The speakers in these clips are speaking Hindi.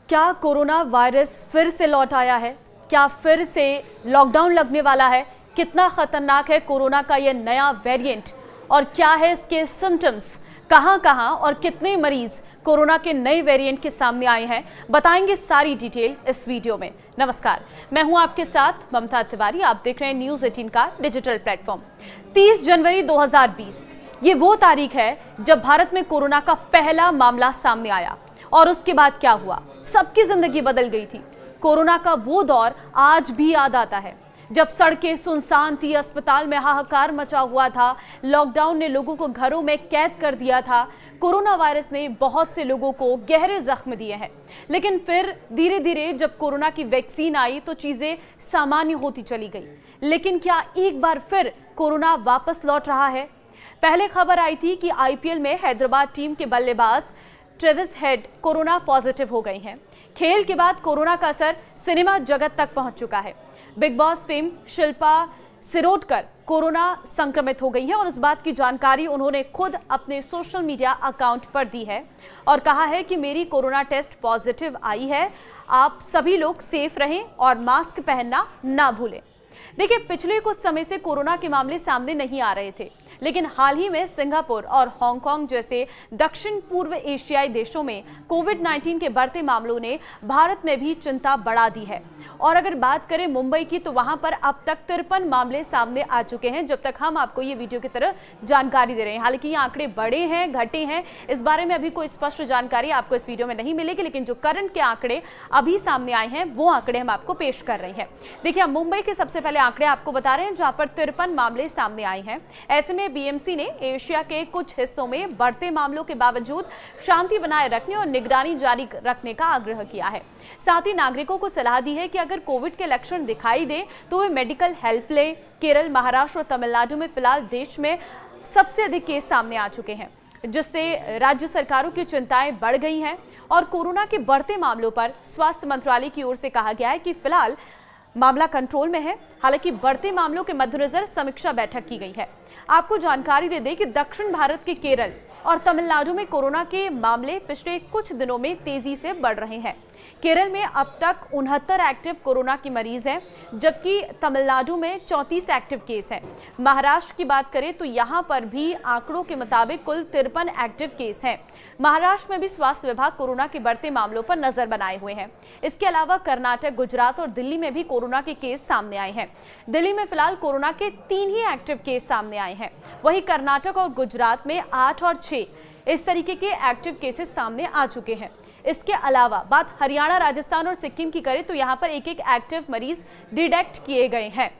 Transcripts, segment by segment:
क्या कोरोना वायरस फिर से लौट आया है? क्या फिर से लॉकडाउन लगने वाला है? कितना खतरनाक है कोरोना का यह नया वेरिएंट और क्या है इसके सिम्टम्स? कहां-कहां और कितने मरीज कोरोना के नए वेरिएंट के सामने आए हैं, बताएंगे सारी डिटेल इस वीडियो में। नमस्कार, मैं हूं आपके साथ ममता तिवारी। आप देख रहे हैं न्यूज़ 18 का डिजिटल प्लेटफॉर्म। 30 जनवरी 2020 ये वो तारीख है जब भारत में कोरोना का पहला मामला सामने आया और उसके बाद क्या हुआ, सबकी जिंदगी बदल गई थी। कोरोना का वो दौर आज भी याद आता है जब सड़कें सुनसान थी, अस्पताल में हाहाकार मचा हुआ था, लॉकडाउन ने लोगों को घरों में कैद कर दिया था। कोरोना वायरस ने बहुत से लोगों को गहरे जख्म दिए हैं, लेकिन फिर धीरे धीरे जब कोरोना की वैक्सीन आई तो चीजें सामान्य होती चली गई। लेकिन क्या एक बार फिर कोरोना वापस लौट रहा है? पहले खबर आई थी कि आईपीएल में हैदराबाद टीम के बल्लेबाज ट्रेविस हेड कोरोना पॉजिटिव हो गए हैं। खेल के बाद कोरोना का असर सिनेमा जगत तक पहुंच चुका है। Big boss fame Shilpa Shirodkar corona संक्रमित हो गई हैं और इस बात की जानकारी उन्होंने खुद अपने सोशल मीडिया अकाउंट पर दी है और कहा है कि मेरी कोरोना टेस्ट पॉजिटिव आई है, आप सभी लोग सेफ रहें और मास्क पहनना ना भूलें। देखिए, पिछले कुछ समय से कोरोना के मामले सामने नहीं आ रहे थे, लेकिन हाल ही में सिंगापुर और हांगकांग जैसे दक्षिण पूर्व एशियाई देशों में कोविड-19 के बढ़ते मामलों ने भारत में भी चिंता बढ़ा दी है। और अगर बात करें मुंबई की, तो वहां पर अब तक 53 मामले सामने आ चुके हैं जब तक हम आपको ये वीडियो की तरह जानकारी दे रहे हैं। हालांकि ये आंकड़े बढ़े हैं, घटे हैं, इस बारे में अभी कोई स्पष्ट जानकारी आपको इस वीडियो में नहीं मिलेगी, लेकिन जो करंट के आंकड़े अभी सामने आए हैं वो आंकड़े हम आपको पेश कर रहे हैं। देखिए, हम मुंबई के सबसे पहले आंकड़े आपको बता रहे हैं जहां पर 53 मामले सामने आए हैं। ऐसे में बीएमसी ने एशिया के कुछ हिस्सों में बढ़ते मामलों के बावजूद शांति बनाए रखने और निगरानी जारी रखने का आग्रह किया है। साथ ही नागरिकों को सलाह दी है कि अगर कोविड के लक्षण दिखाई दे तो वे मेडिकल हेल्प लें। केरल, महाराष्ट्र और तमिलनाडु में फिलहाल देश में सबसे अधिक केस सामने आ चुके हैं, जिससे राज्य सरकारों की चिंताएं बढ़ गई हैं और कोरोना के बढ़ते मामलों पर स्वास्थ्य मंत्रालय की ओर से कहा गया है कि फिलहाल मामला कंट्रोल में है। हालांकि बढ़ते मामलों के मद्देनजर समीक्षा बैठक की गई है। आपको जानकारी दे दें कि दक्षिण भारत के केरल और तमिलनाडु में कोरोना के मामले पिछले कुछ दिनों में तेजी से बढ़ रहे हैं। केरल में अब तक 69 एक्टिव कोरोना के मरीज हैं, जबकि तमिलनाडु में 34 एक्टिव केस हैं। महाराष्ट्र की बात करें तो यहां पर भी आंकड़ों के मुताबिक कुल 53 एक्टिव केस हैं। महाराष्ट्र में भी स्वास्थ्य विभाग कोरोना के बढ़ते मामलों पर नजर बनाए हुए हैं। इसके अलावा कर्नाटक, गुजरात और दिल्ली में भी कोरोना के केस सामने आए हैं। दिल्ली में फिलहाल कोरोना के 3 ही एक्टिव केस सामने आए हैं। वहीं कर्नाटक और गुजरात में 8 और 6 इस तरीके के एक्टिव केसेस सामने आ चुके हैं। इसके अलावा बात हरियाणा, राजस्थान और सिक्किम की करें तो यहां पर एक एक एक्टिव मरीज डिटेक्ट किए गए हैं।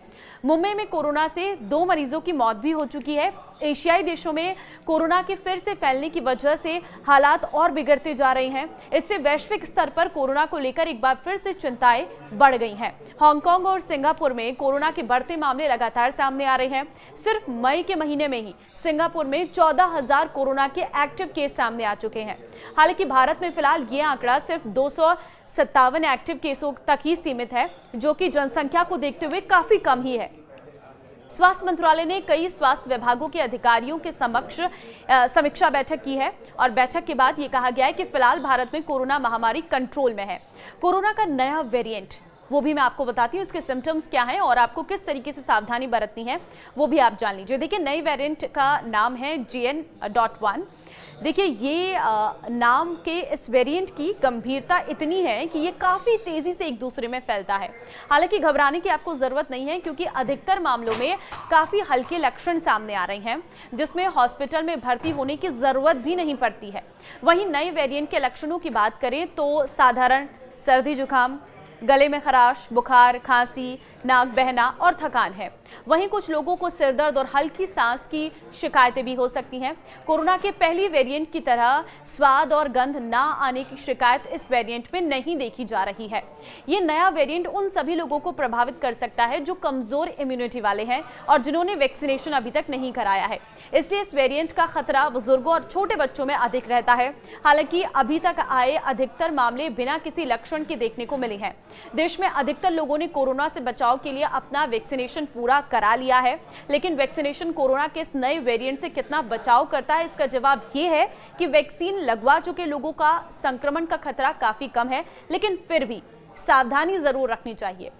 मुंबई में कोरोना से 2 मरीजों की मौत भी हो चुकी है। एशियाई देशों में कोरोना के फिर से फैलने की वजह से हालात और बिगड़ते जा रहे हैं। इससे वैश्विक स्तर पर कोरोना को लेकर एक बार फिर से चिंताएं बढ़ गई हैं। हांगकांग और सिंगापुर में कोरोना के बढ़ते मामले लगातार सामने आ रहे हैं। सिर्फ मई के महीने में ही सिंगापुर में 14,000 कोरोना के एक्टिव केस सामने आ चुके हैं। हालांकि भारत में फिलहाल ये आंकड़ा सिर्फ 257 एक्टिव केसों तक ही सीमित है, जो कि जनसंख्या को देखते हुए काफी कम ही है। स्वास्थ्य मंत्रालय ने कई स्वास्थ्य विभागों के अधिकारियों के समक्ष समीक्षा बैठक की है और बैठक के बाद ये कहा गया है कि फिलहाल भारत में कोरोना महामारी कंट्रोल में है। कोरोना का नया वेरिएंट वो भी मैं आपको बताती हूँ, इसके सिम्टम्स क्या हैं और आपको किस तरीके से सावधानी बरतनी है वो भी आप जान लीजिए। देखिए, नई वेरिएंट का नाम है JN.1। देखिए, ये नाम के इस वेरिएंट की गंभीरता इतनी है कि ये काफ़ी तेज़ी से एक दूसरे में फैलता है। हालांकि घबराने की आपको ज़रूरत नहीं है, क्योंकि अधिकतर मामलों में काफ़ी हल्के लक्षण सामने आ रहे हैं, जिसमें हॉस्पिटल में भर्ती होने की ज़रूरत भी नहीं पड़ती है। वहीं नए वेरिएंट के लक्षणों की बात करें तो साधारण सर्दी जुकाम, गले में खराश, बुखार, खांसी, नाक बहना और थकान है। वहीं कुछ लोगों को सिरदर्द और हल्की सांस की शिकायतें भी हो सकती हैं। कोरोना के पहली वेरिएंट की तरह स्वाद और गंध ना आने की शिकायत इस वेरिएंट में नहीं देखी जा रही है। ये नया वेरिएंट उन सभी लोगों को प्रभावित कर सकता है जो कमजोर इम्यूनिटी वाले हैं और जिन्होंने वैक्सीनेशन अभी तक नहीं कराया है। इसलिए इस वेरिएंट का खतरा बुजुर्गों और छोटे बच्चों में अधिक रहता है। हालांकि अभी तक आए अधिकतर मामले बिना किसी लक्षण के देखने को मिले हैं। देश में अधिकतर लोगों ने कोरोना से बचाव के लिए अपना वैक्सीनेशन पूरा पूरा करा लिया है, लेकिन वैक्सीनेशन कोरोना के इस नए वेरिएंट से कितना बचाव करता है, इसका जवाब ये है कि वैक्सीन लगवा चुके लोगों का संक्रमण का खतरा काफी कम है, लेकिन फिर भी सावधानी जरूर रखनी चाहिए।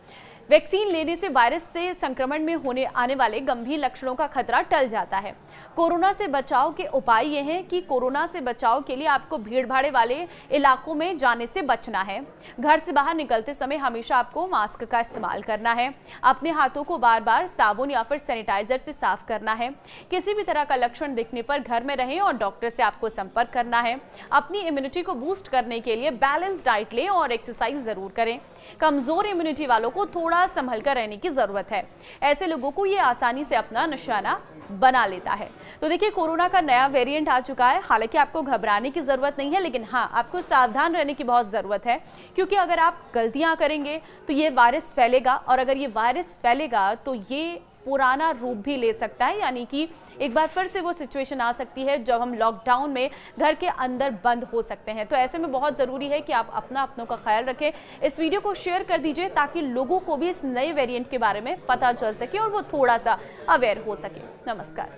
वैक्सीन लेने से वायरस से संक्रमण में होने आने वाले गंभीर लक्षणों का खतरा टल जाता है। कोरोना से बचाव के उपाय ये हैं कि कोरोना से बचाव के लिए आपको भीड़-भाड़ वाले इलाकों में जाने से बचना है। घर से बाहर निकलते समय हमेशा आपको मास्क का इस्तेमाल करना है। अपने हाथों को बार-बार साबुन या फिर सैनिटाइजर से साफ करना है। किसी भी तरह का लक्षण दिखने पर घर में रहें और डॉक्टर से आपको संपर्क करना है। अपनी इम्यूनिटी को बूस्ट करने के लिए बैलेंस डाइट लें और एक्सरसाइज जरूर करें। कमजोर इम्यूनिटी वालों को थोड़ा संभल कर रहने की जरूरत है। ऐसे लोगों को ये आसानी से अपना निशाना बना लेता है। तो देखिए, कोरोना का नया वेरिएंट आ चुका है। हालांकि आपको घबराने की जरूरत नहीं है, लेकिन हाँ, आपको सावधान रहने की बहुत जरूरत है, क्योंकि अगर आप गलतियां करेंगे तो ये वायरस फैलेगा, और अगर ये वायरस फैलेगा तो ये पुराना रूप भी ले सकता है, यानी कि एक बार फिर से वो सिचुएशन आ सकती है जब हम लॉकडाउन में घर के अंदर बंद हो सकते हैं। तो ऐसे में बहुत ज़रूरी है कि आप अपनों का ख्याल रखें। इस वीडियो को शेयर कर दीजिए ताकि लोगों को भी इस नए वेरिएंट के बारे में पता चल सके और वो थोड़ा सा अवेयर हो सके। नमस्कार।